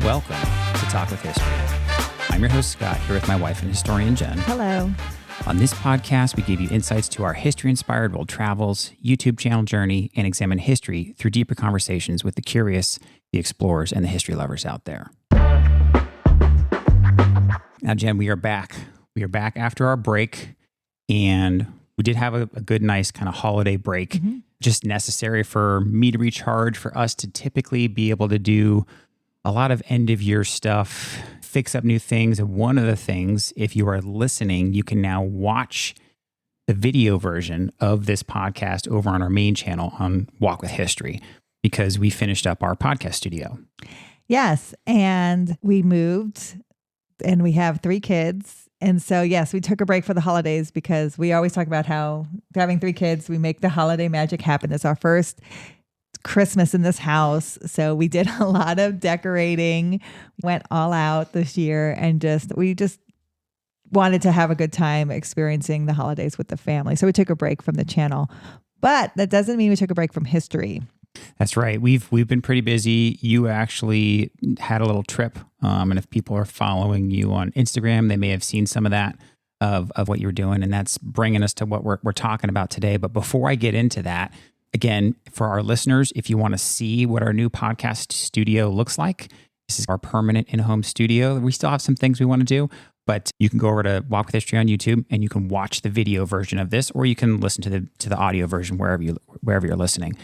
Welcome to Talk with History. I'm your host, Scott, here with my wife and historian, Jenn. Hello. On this podcast, we give you insights to our history-inspired world travels, YouTube channel journey, and examine history through deeper conversations with the curious, the explorers, and the history lovers out there. Now, Jenn, we are back. We are back after our break, and we did have a good, nice kind of holiday break, just necessary for me to recharge, for us to typically be able to do a lot of end-of-year stuff, fix up new things. And one of the things, if you are listening, you can now watch the video version of this podcast over on our main channel on Walk with History, because we finished up our podcast studio. Yes, and we moved, and we have 3 kids. And so, yes, we took a break for the holidays because we always talk about how having 3 kids, we make the holiday magic happen. It's our first Christmas in this house. So we did a lot of decorating, went all out this year, and we just wanted to have a good time experiencing the holidays with the family. So we took a break from the channel, but that doesn't mean we took a break from history. That's right. We've been pretty busy. You actually had a little trip. And if people are following you on Instagram, they may have seen some of that of what you were doing. And that's bringing us to what we're talking about today. But before I get into that, again, for our listeners, if you want to see what our new podcast studio looks like, this is our permanent in-home studio. We still have some things we want to do, but you can go over to Walk with History on YouTube and you can watch the video version of this, or you can listen to the audio version wherever you're listening.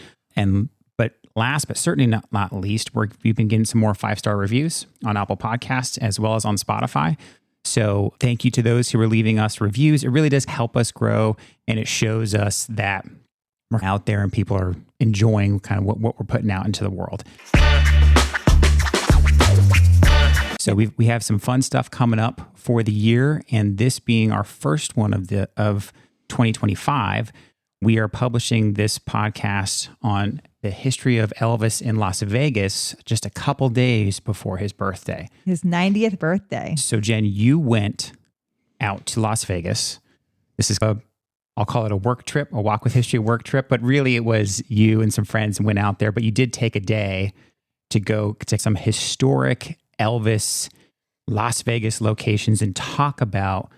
But last, but certainly not least, we've been getting some more 5-star reviews on Apple Podcasts as well as on Spotify. So thank you to those who are leaving us reviews. It really does help us grow, and it shows us that we're out there and people are enjoying kind of what we're putting out into the world. So we have some fun stuff coming up for the year, and this being our first one of 2025, we are publishing this podcast on the history of Elvis in Las Vegas just a couple days before his birthday. His 90th birthday. So Jenn, you went out to Las Vegas. This is I'll call it a work trip, a Walk with History work trip, but really it was you and some friends went out there, but you did take a day to go to some historic Elvis Las Vegas locations and talk about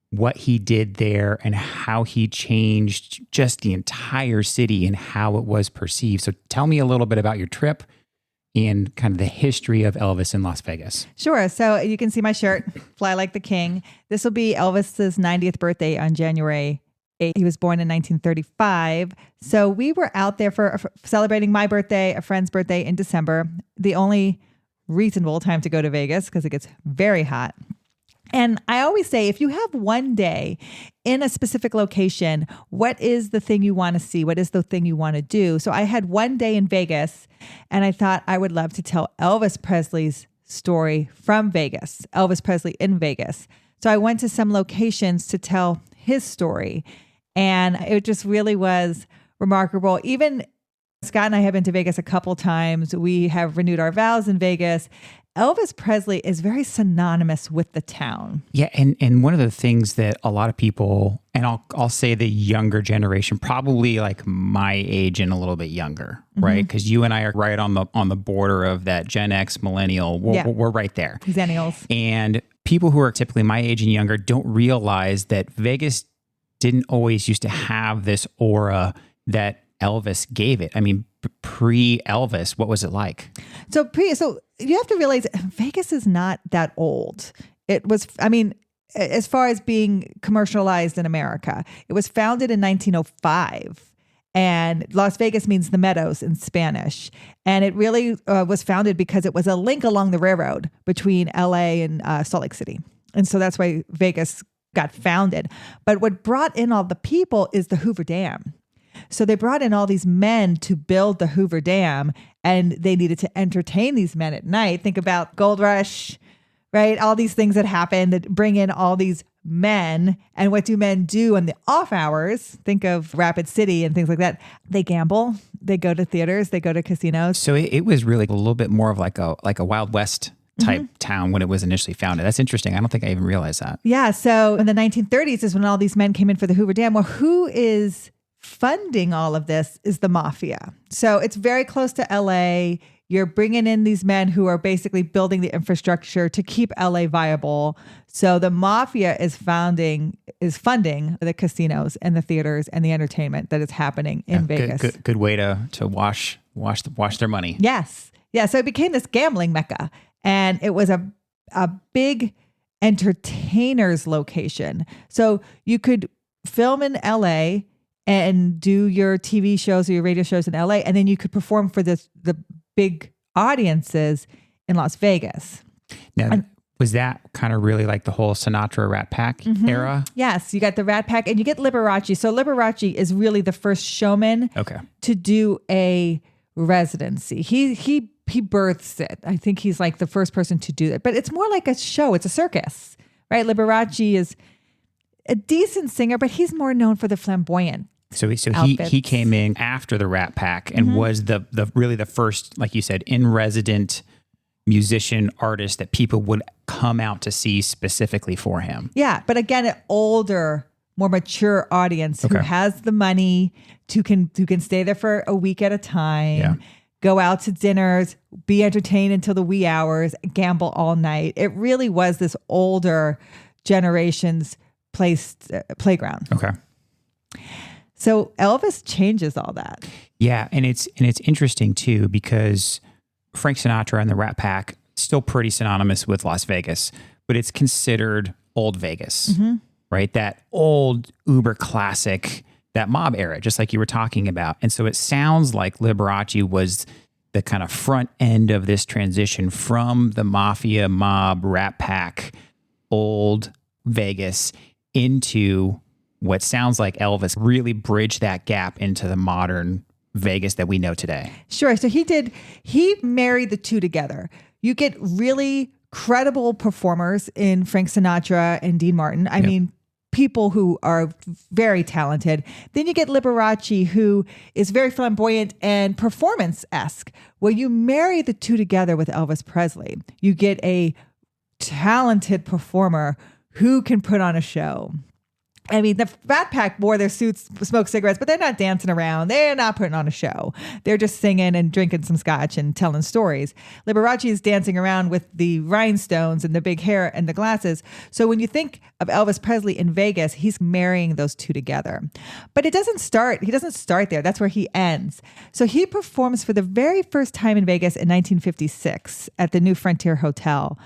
what he did there and how he changed just the entire city and how it was perceived. So tell me a little bit about your trip and kind of the history of Elvis in Las Vegas. Sure. So you can see my shirt, Fly Like the King. This will be Elvis's 90th birthday on January 8th. He was born in 1935. So we were out there for celebrating my birthday, a friend's birthday in December, the only reasonable time to go to Vegas because it gets very hot. And I always say, if you have one day in a specific location, what is the thing you want to see? What is the thing you want to do? So I had one day in Vegas, and I thought I would love to tell Elvis Presley's story from Vegas, Elvis Presley in Vegas. So I went to some locations to tell his story, and it just really was remarkable. Even Scott and I have been to Vegas a couple times. We have renewed our vows in Vegas. Elvis Presley is very synonymous with the town. Yeah, and one of the things that a lot of people, and I'll say the younger generation, probably like my age and a little bit younger, right? Because you and I are right on the border of that Gen X millennial. We're right there. Zennials. And people who are typically my age and younger don't realize that Vegas didn't always used to have this aura that Elvis gave it. I mean, pre-Elvis, what was it like? So you have to realize Vegas is not that old. It was, as far as being commercialized in America, it was founded in 1905. And Las Vegas means the meadows in Spanish. And it really was founded because it was a link along the railroad between LA and Salt Lake City. And so that's why Vegas got founded. But what brought in all the people is the Hoover Dam. So they brought in all these men to build the Hoover Dam, and they needed to entertain these men at night. Think about Gold Rush, right? All these things that happen that bring in all these men. And what do men do in the off hours? Think of Rapid City and things like that. They gamble. They go to theaters. They go to casinos. So it was really a little bit more of like a Wild West type town when it was initially founded. That's interesting. I don't think I even realized that. Yeah. So in the 1930s is when all these men came in for the Hoover Dam. Well, who is funding all of this is the mafia. So it's very close to LA. You're bringing in these men who are basically building the infrastructure to keep LA viable. So the mafia is funding the casinos and the theaters and the entertainment that is happening in Vegas. Good way to wash their money. Yes. Yeah. So it became this gambling mecca, and it was a big entertainer's location. So you could film in LA and do your TV shows or your radio shows in LA, and then you could perform for the big audiences in Las Vegas. Now, was that kind of really like the whole Sinatra Rat Pack era? Yes, you got the Rat Pack, and you get Liberace. So Liberace is really the first showman to do a residency. He births it. I think he's like the first person to do it, but it's more like a show. It's a circus, right? Liberace is a decent singer, but he's more known for the flamboyant. So he came in after the Rat Pack and was the really the first, like you said, in resident musician artist that people would come out to see specifically for him. Yeah, but again, an older, more mature audience who has the money who can stay there for a week at a time, go out to dinners, be entertained until the wee hours, gamble all night. It really was this older generation's playground. Okay. So Elvis changes all that. Yeah, and it's interesting too, because Frank Sinatra and the Rat Pack still pretty synonymous with Las Vegas, but it's considered old Vegas, right? That old uber classic, that mob era, just like you were talking about. And so it sounds like Liberace was the kind of front end of this transition from the mafia, mob, Rat Pack, old Vegas into what sounds like Elvis really bridged that gap into the modern Vegas that we know today. Sure. So he married the two together. You get really credible performers in Frank Sinatra and Dean Martin. I mean, people who are very talented. Then you get Liberace, who is very flamboyant and performance-esque. Well, you marry the two together with Elvis Presley. You get a talented performer who can put on a show. I mean, the Rat Pack wore their suits, smoked cigarettes, but they're not dancing around. They're not putting on a show. They're just singing and drinking some scotch and telling stories. Liberace is dancing around with the rhinestones and the big hair and the glasses. So when you think of Elvis Presley in Vegas, he's marrying those two together. But he doesn't start there. That's where he ends. So he performs for the very first time in Vegas in 1956 at the New Frontier Hotel.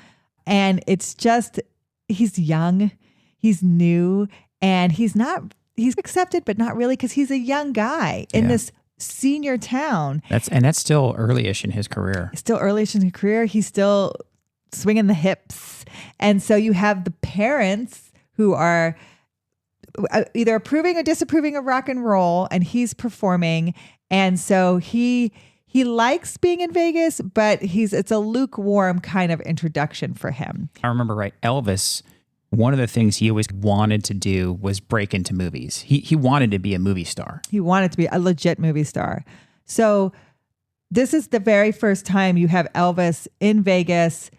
And it's just, he's young, he's new, and he's accepted, but not really, because he's a young guy in this senior town. That's still early-ish in his career. He's still swinging the hips. And so you have the parents who are either approving or disapproving of rock and roll, and he's performing. And so he likes being in Vegas, but it's a lukewarm kind of introduction for him. I remember, right, Elvis, one of the things he always wanted to do was break into movies. He wanted to be a movie star. He wanted to be a legit movie star. So this is the very first time you have Elvis in Vegas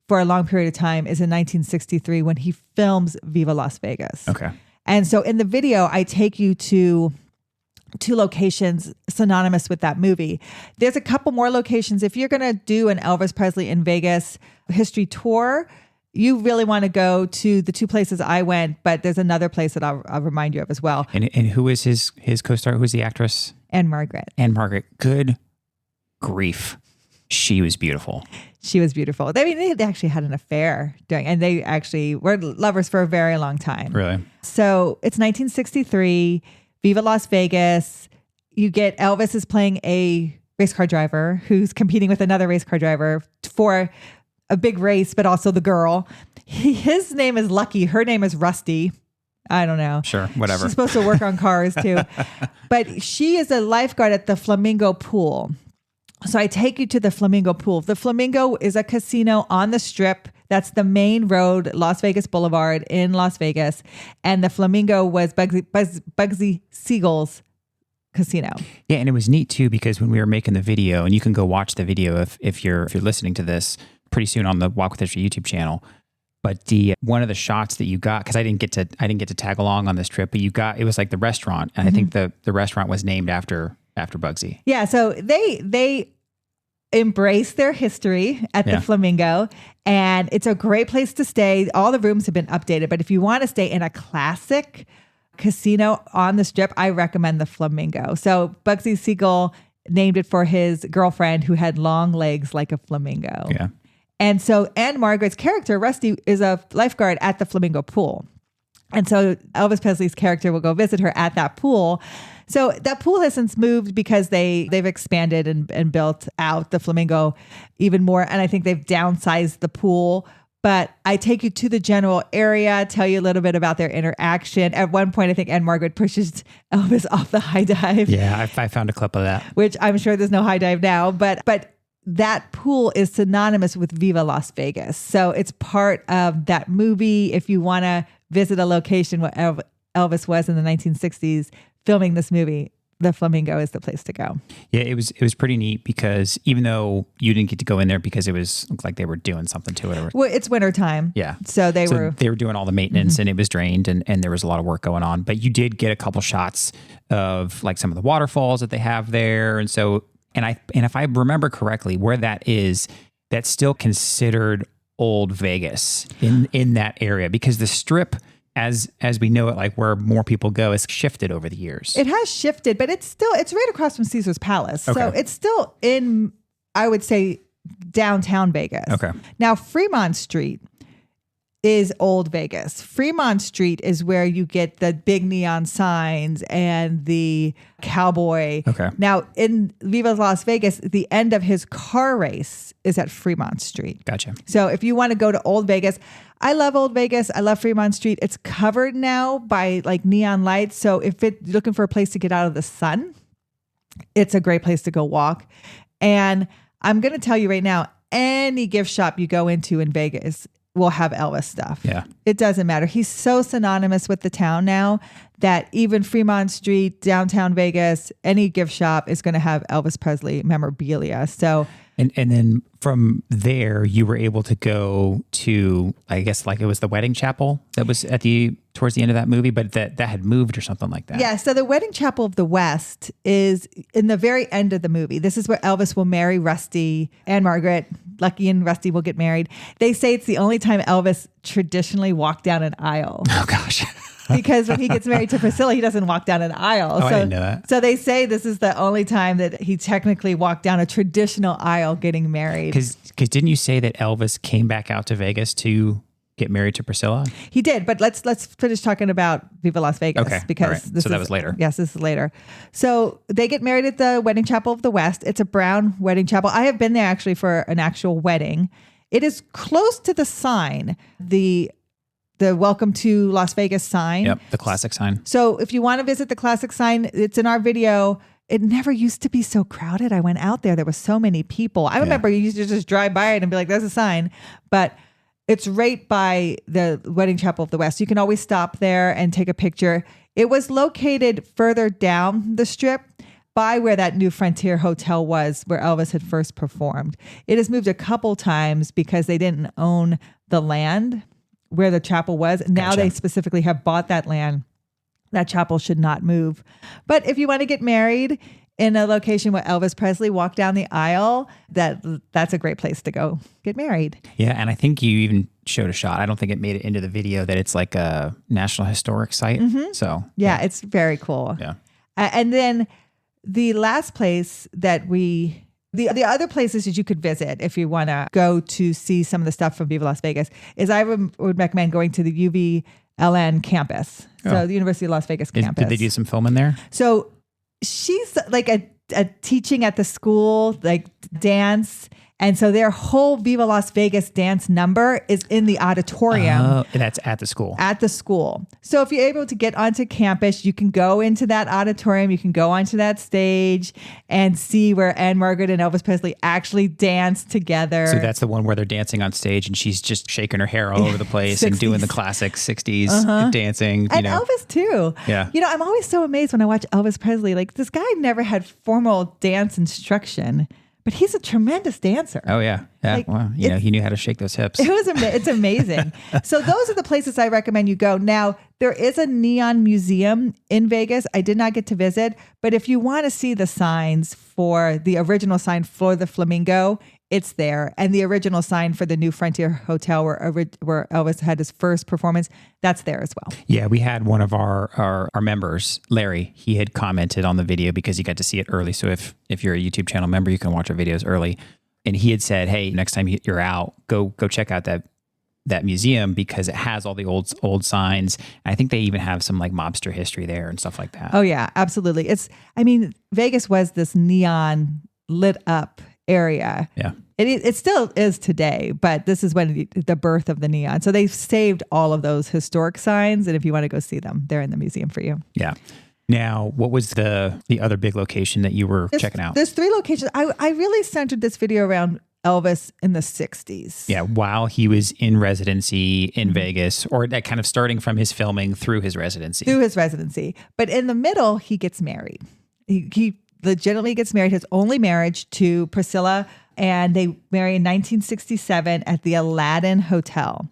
for a long period of time is in 1963 when he films Viva Las Vegas. Okay. And so in the video, I take you to two locations synonymous with that movie. There's a couple more locations. If you're going to do an Elvis Presley in Vegas history tour, you really want to go to the two places I went, but there's another place that I'll remind you of as well. And who is his co-star? Who's the actress? Anne Margaret. Good grief. She was beautiful. She was beautiful. I mean, they actually had an affair and they actually were lovers for a very long time. Really? So it's 1963, Viva Las Vegas. You get Elvis is playing a race car driver who's competing with another race car driver for a big race, but also the girl. His name is Lucky. Her name is Rusty. I don't know. Sure, whatever. She's supposed to work on cars too. But she is a lifeguard at the Flamingo Pool. So I take you to the Flamingo Pool. The Flamingo is a casino on the Strip. That's the main road, Las Vegas Boulevard in Las Vegas. And the Flamingo was Bugsy Siegel's casino. Yeah, and it was neat too, because when we were making the video, and you can go watch the video if you're listening to this pretty soon on the Walk with History YouTube channel. But one of the shots that you got, because I didn't get to tag along on this trip, but it was like the restaurant, and I think the restaurant was named after Bugsy. Yeah, so embrace their history at the Flamingo, and it's a great place to stay. All the rooms have been updated, but if you want to stay in a classic casino on the Strip, I recommend the Flamingo. So Bugsy Siegel named it for his girlfriend who had long legs like a flamingo. Yeah. And so Anne Margaret's character, Rusty, is a lifeguard at the Flamingo pool. And so Elvis Presley's character will go visit her at that pool. So that pool has since moved because they've expanded and built out the Flamingo even more. And I think they've downsized the pool. But I take you to the general area, tell you a little bit about their interaction. At one point, I think Anne Margaret pushes Elvis off the high dive. Yeah, I found a clip of that. Which I'm sure there's no high dive now. But that pool is synonymous with Viva Las Vegas. So it's part of that movie. If you want to visit a location where Elvis was in the 1960s filming this movie, the Flamingo is the place to go. Yeah, it was pretty neat because even though you didn't get to go in there because looked like they were doing something to it. Well, it's wintertime. Yeah. So they were doing all the maintenance and it was drained and there was a lot of work going on. But you did get a couple shots of like some of the waterfalls that they have there. And so, and if I remember correctly, where that is, that's still considered old Vegas in that area because the Strip, as we know it, like where more people go, has shifted over the years. It has shifted, but it's right across from Caesar's Palace. Okay. So it's still in, I would say, downtown Vegas. Okay. Now, Fremont Street is old Vegas. Fremont Street is where you get the big neon signs and the cowboy. Okay. Now, in Viva Las Vegas, the end of his car race is at Fremont Street. Gotcha. So if you want to go to old Vegas, I love old Vegas. I love Fremont Street. It's covered now by like neon lights. So if you're looking for a place to get out of the sun, it's a great place to go walk. And I'm going to tell you right now, any gift shop you go into in Vegas will have Elvis stuff. Yeah. It doesn't matter. He's so synonymous with the town now that even Fremont Street, downtown Vegas, any gift shop is going to have Elvis Presley memorabilia. So, and then from there, you were able to go to, I guess, like it was the wedding chapel that was towards the end of that movie, but that had moved or something like that. Yeah. So the Wedding Chapel of the West is in the very end of the movie. This is where Elvis will marry Rusty and Margaret. Lucky and Rusty will get married. They say it's the only time Elvis traditionally walked down an aisle. Oh gosh. Because when he gets married to Priscilla, he doesn't walk down an aisle. Oh, I didn't know that. So they say this is the only time that he technically walked down a traditional aisle getting married. Because didn't you say that Elvis came back out to Vegas to get married to Priscilla? He did, but let's finish talking about Viva Las Vegas. Okay, Because right. So that was later. Yes, this is later. So they get married at the Wedding Chapel of the West. It's a brown wedding chapel. I have been there actually for an actual wedding. It is close to the sign, the Welcome to Las Vegas sign. Yep, the classic sign. So if you want to visit the classic sign, it's in our video. It never used to be so crowded. I went out there. There were so many people. I remember you used to just drive by it and be like, there's a sign. But it's right by the Wedding Chapel of the West. You can always stop there and take a picture. It was located further down the Strip by where that New Frontier Hotel was, where Elvis had first performed. It has moved a couple times because they didn't own the land where the chapel was. Now Gotcha. they specifically have bought that land. That chapel should not move. But if you want to get married in a location where Elvis Presley walked down the aisle, that's a great place to go get married. Yeah, and I think you even showed a shot. I don't think it made it into the video that it's like a National Historic Site. Mm-hmm. So yeah, it's very cool. Yeah. And then the last place that the other places that you could visit if you want to go to see some of the stuff from Viva Las Vegas is I would recommend going to the UVLN campus. So the University of Las Vegas campus. Did they do some filming there? So she's like a teaching at the school, like dance. And so their whole Viva Las Vegas dance number is in the auditorium. Oh, and that's at the school. At the school. So if you're able to get onto campus, you can go into that auditorium, you can go onto that stage and see where Anne Margaret and Elvis Presley actually danced together. So that's the one where they're dancing on stage and she's just shaking her hair all over the place and doing the classic 60s dancing. And Elvis too. Yeah. You know, I'm always so amazed when I watch Elvis Presley. Like this guy never had formal dance instruction, but he's a tremendous dancer. Oh yeah. Yeah. Like, Well, you know, he knew how to shake those hips. It's amazing. So those are the places I recommend you go. Now, there is a neon museum in Vegas. I did not get to visit, but if you want to see the signs for the original sign for the Flamingo, it's there. And the original sign for the New Frontier Hotel where Elvis had his first performance, that's there as well. Yeah, we had one of our members, Larry, he had commented on the video because he got to see it early. So if you're a YouTube channel member, you can watch our videos early. And he had said, hey, next time you're out, go check out that museum because it has all the old signs. And I think they even have some like mobster history there and stuff like that. Oh yeah, absolutely. Vegas was this neon lit up area. Yeah. It still is today, but this is when the birth of the neon. So they've saved all of those historic signs. And if you want to go see them, they're in the museum for you. Yeah. Now, what was the other big location that you were checking out? There's 3 locations. I really centered this video around Elvis in the 60s. Yeah, while he was in residency in Vegas, or that kind of starting from his filming through his residency. But in the middle, he gets married. He legitimately gets married, his only marriage to Priscilla, and they marry in 1967 at the Aladdin Hotel.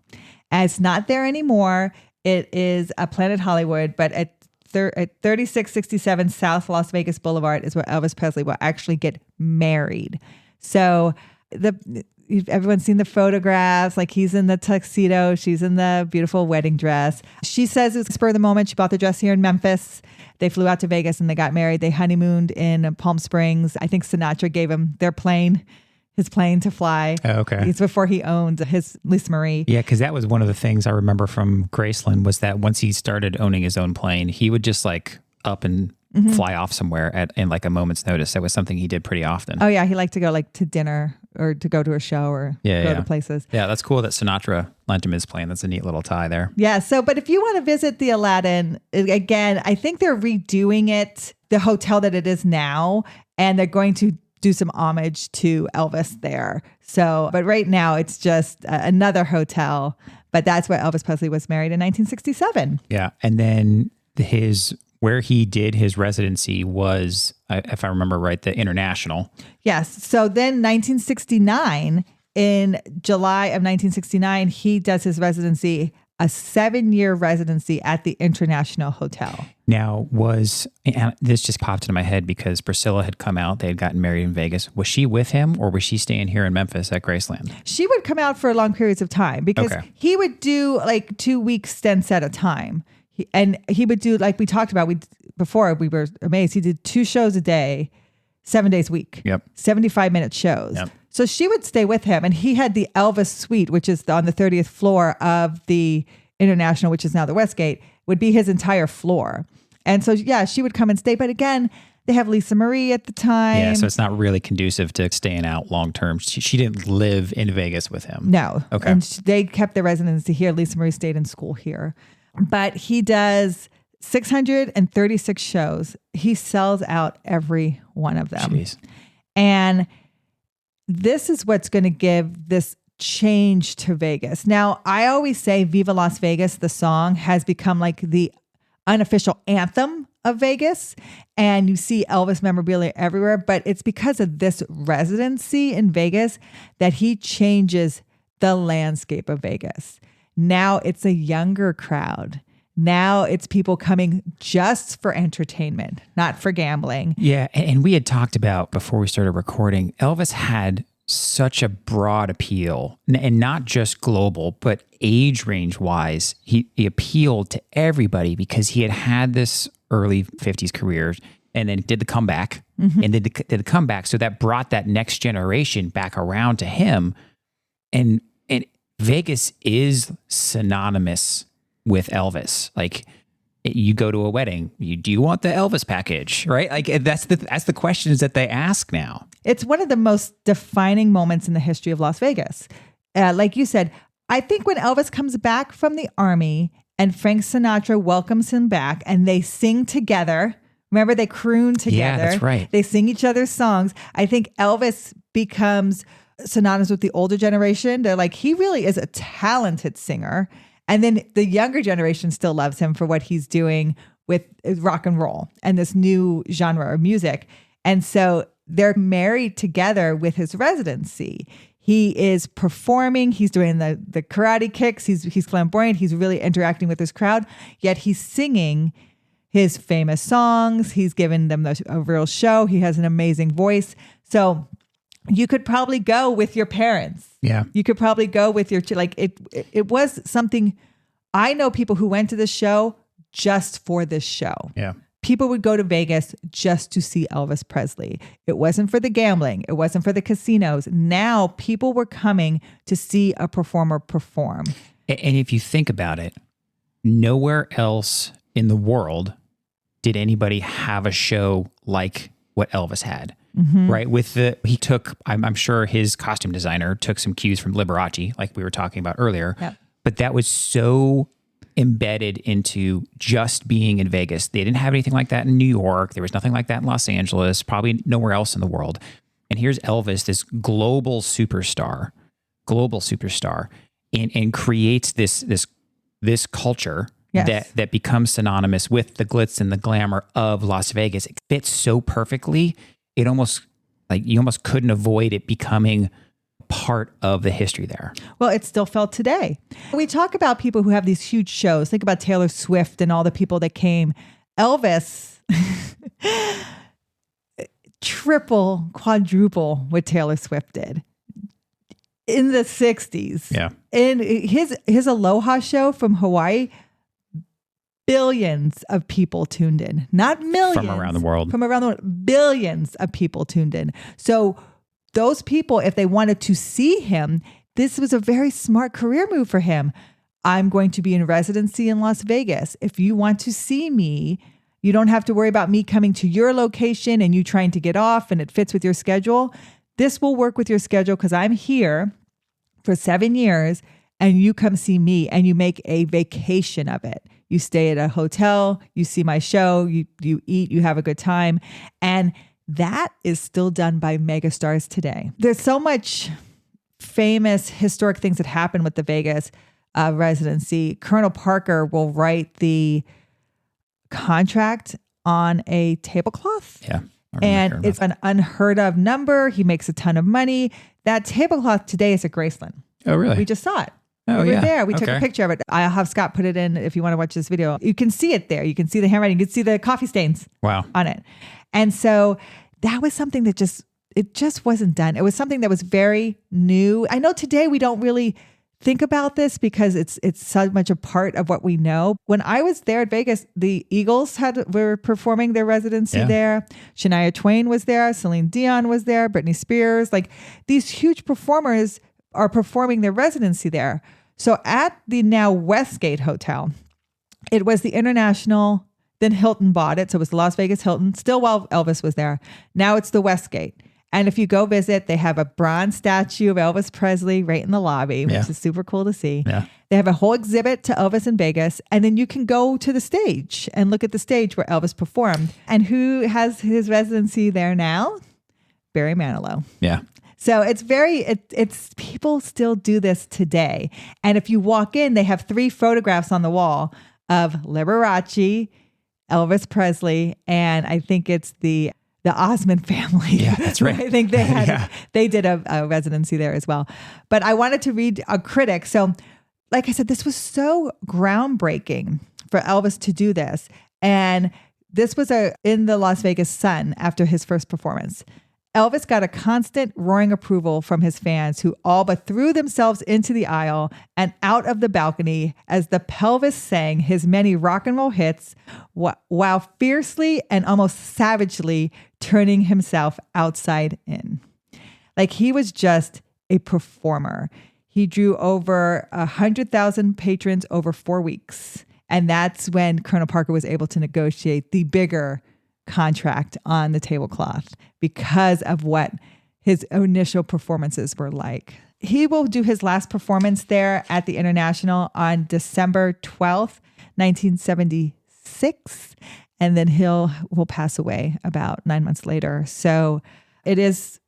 And it's not there anymore. It is a Planet Hollywood, but at 3667 South Las Vegas Boulevard is where Elvis Presley will actually get married. So everyone's seen the photographs, like he's in the tuxedo, she's in the beautiful wedding dress. She says it was spur of the moment. She bought the dress here in Memphis. They flew out to Vegas and they got married. They honeymooned in Palm Springs. I think Sinatra gave him his plane to fly. Oh, okay. It's before he owned his Lisa Marie. Yeah, because that was one of the things I remember from Graceland was that once he started owning his own plane, he would just like up and fly off somewhere in like a moment's notice. That was something he did pretty often. Oh yeah, he liked to go like to dinner or to go to a show or go to places. Yeah, that's cool that Sinatra lent him his plane. That's a neat little tie there. Yeah, but if you want to visit the Aladdin, again, I think they're redoing it, the hotel that it is now, and they're going to do some homage to Elvis there. So, but right now it's just another hotel, but that's where Elvis Presley was married in 1967. Yeah. And then where he did his residency was, if I remember right, the International. Yes. So then 1969, in July of 1969, he does his residency, a 7-year residency at the International Hotel. Now, and this just popped into my head because Priscilla had come out. They had gotten married in Vegas. Was she with him or was she staying here in Memphis at Graceland? She would come out for long periods of time because he would do like 2-week stints at a time. He would do, like we talked about before, we were amazed. He did 2 shows a day, 7 days a week. Yep. 75-minute shows. Yep. So she would stay with him, and he had the Elvis Suite, which is on the 30th floor of the International, which is now the Westgate, would be his entire floor. And so, yeah, she would come and stay. But again, they have Lisa Marie at the time. Yeah, so it's not really conducive to staying out long term. She didn't live in Vegas with him. No. Okay. And they kept their residency here. Lisa Marie stayed in school here. But he does 636 shows. He sells out every one of them. Jeez. And this is what's going to give this change to Vegas. Now, I always say Viva Las Vegas, the song, has become like the unofficial anthem of Vegas. And you see Elvis memorabilia everywhere, but it's because of this residency in Vegas that he changes the landscape of Vegas. Now it's a younger crowd. Now it's people coming just for entertainment, not for gambling. Yeah. And we had talked about before we started recording, Elvis had such a broad appeal, and not just global, but age range wise. He appealed to everybody because he had this early 50s career and then did the comeback and did the comeback. So that brought that next generation back around to him. And Vegas is synonymous with Elvis. Like, you go to a wedding, do you want the Elvis package, right? Like that's the questions that they ask now. It's one of the most defining moments in the history of Las Vegas. Like you said, I think when Elvis comes back from the army and Frank Sinatra welcomes him back and they sing together, remember they croon together. Yeah, that's right. They sing each other's songs. I think Elvis becomes synonymous with the older generation. They're like, he really is a talented singer. And then the younger generation still loves him for what he's doing with rock and roll and this new genre of music. And so they're married together with his residency. He is performing. He's doing the karate kicks. He's flamboyant. He's really interacting with his crowd. Yet he's singing his famous songs. He's given them a real show. He has an amazing voice. So you could probably go with your parents. Yeah. You could probably go with your, like it was something. I know people who went to this show just for this show. Yeah. People would go to Vegas just to see Elvis Presley. It wasn't for the gambling. It wasn't for the casinos. Now people were coming to see a performer perform. And if you think about it, nowhere else in the world did anybody have a show like what Elvis had, right? He took, I'm sure his costume designer took some cues from Liberace, like we were talking about earlier, but that was so embedded into just being in Vegas. They didn't have anything like that in New York. There was nothing like that in Los Angeles, probably nowhere else in the world. And here's Elvis, this global superstar, and creates this culture that becomes synonymous with the glitz and the glamour of Las Vegas. It fits so perfectly. It almost, like, you almost couldn't avoid it becoming part of the history there. Well, it's still felt today. We talk about people who have these huge shows. Think about Taylor Swift and all the people that came. Elvis, triple, quadruple what Taylor Swift did in the 60s. Yeah. In his Aloha show from Hawaii, billions of people tuned in. Not millions. From around the world. Billions of people tuned in. So those people, if they wanted to see him, this was a very smart career move for him. I'm going to be in residency in Las Vegas. If you want to see me, you don't have to worry about me coming to your location and you trying to get off and it fits with your schedule. This will work with your schedule because I'm here for 7 years and you come see me and you make a vacation of it. You stay at a hotel, you see my show, you eat, you have a good time. And that is still done by megastars today. There's so much famous historic things that happen with the Vegas residency. Colonel Parker will write the contract on a tablecloth. Yeah. And it's an unheard of number. He makes a ton of money. That tablecloth today is at Graceland. Oh, really? We just saw it. Oh, we were yeah. there. We took a picture of it. I'll have Scott put it in if you want to watch this video. You can see it there. You can see the handwriting. You can see the coffee stains on it. And so that was something that it just wasn't done. It was something that was very new. I know today we don't really think about this because it's so much a part of what we know. When I was there at Vegas, the Eagles were performing their residency there. Shania Twain was there. Celine Dion was there. Britney Spears. Like, these huge performers are performing their residency there. So at the now Westgate Hotel, it was the International. Then Hilton bought it. So it was Las Vegas Hilton, still while Elvis was there. Now it's the Westgate. And if you go visit, they have a bronze statue of Elvis Presley right in the lobby, which is super cool to see. Yeah. They have a whole exhibit to Elvis in Vegas. And then you can go to the stage and look at the stage where Elvis performed. And who has his residency there now? Barry Manilow. Yeah. So it's people still do this today. And if you walk in, they have 3 photographs on the wall of Liberace, Elvis Presley, and I think it's the Osmond family. Yeah, that's right. I think they did a residency there as well. But I wanted to read a critic. So, like I said, this was so groundbreaking for Elvis to do this. And this was in the Las Vegas Sun after his first performance. Elvis got a constant roaring approval from his fans who all but threw themselves into the aisle and out of the balcony as the pelvis sang his many rock and roll hits while fiercely and almost savagely turning himself outside in. Like, he was just a performer. He drew over 100,000 patrons over 4 weeks. And that's when Colonel Parker was able to negotiate the bigger contract on the tablecloth because of what his initial performances were like. He will do his last performance there at the International on December 12th, 1976. And then will pass away about 9 months later. So it is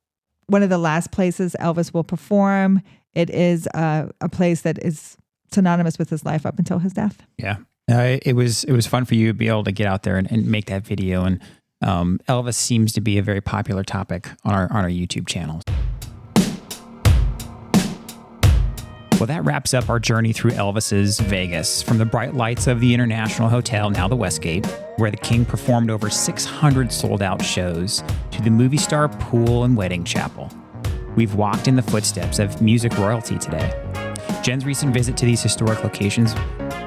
one of the last places Elvis will perform. It is a place that is synonymous with his life up until his death. Yeah. It was fun for you to be able to get out there and make that video. And Elvis seems to be a very popular topic on our YouTube channel. Well, that wraps up our journey through Elvis's Vegas, from the bright lights of the International Hotel, now the Westgate, where the King performed over 600 sold-out shows, to the movie star pool and wedding chapel. We've walked in the footsteps of music royalty today. Jenn's recent visit to these historic locations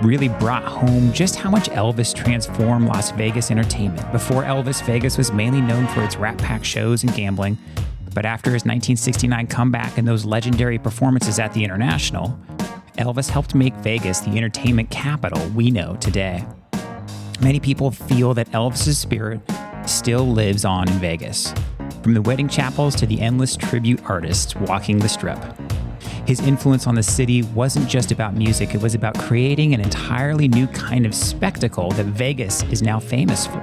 really brought home just how much Elvis transformed Las Vegas entertainment. Before Elvis, Vegas was mainly known for its rat-pack shows and gambling. But after his 1969 comeback and those legendary performances at the International, Elvis helped make Vegas the entertainment capital we know today. Many people feel that Elvis's spirit still lives on in Vegas, from the wedding chapels to the endless tribute artists walking the Strip. His influence on the city wasn't just about music, it was about creating an entirely new kind of spectacle that Vegas is now famous for.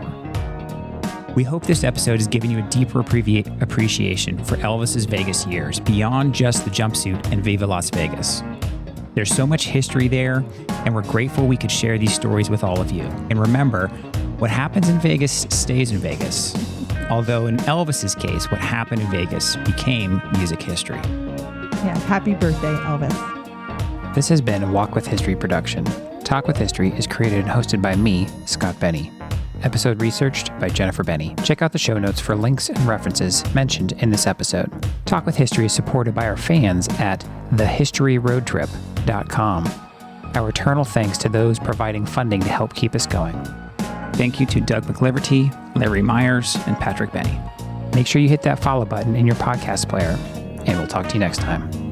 We hope this episode has given you a deeper appreciation for Elvis's Vegas years, beyond just the jumpsuit and Viva Las Vegas. There's so much history there, and we're grateful we could share these stories with all of you. And remember, what happens in Vegas stays in Vegas. Although in Elvis's case, what happened in Vegas became music history. Yeah, happy birthday, Elvis. This has been a Walk with History production. Talk with History is created and hosted by me, Scott Benny. Episode researched by Jennifer Benny. Check out the show notes for links and references mentioned in this episode. Talk with History is supported by our fans at thehistoryroadtrip.com. Our eternal thanks to those providing funding to help keep us going. Thank you to Doug McLiverty, Larry Myers, and Patrick Benny. Make sure you hit that follow button in your podcast player, and we'll talk to you next time.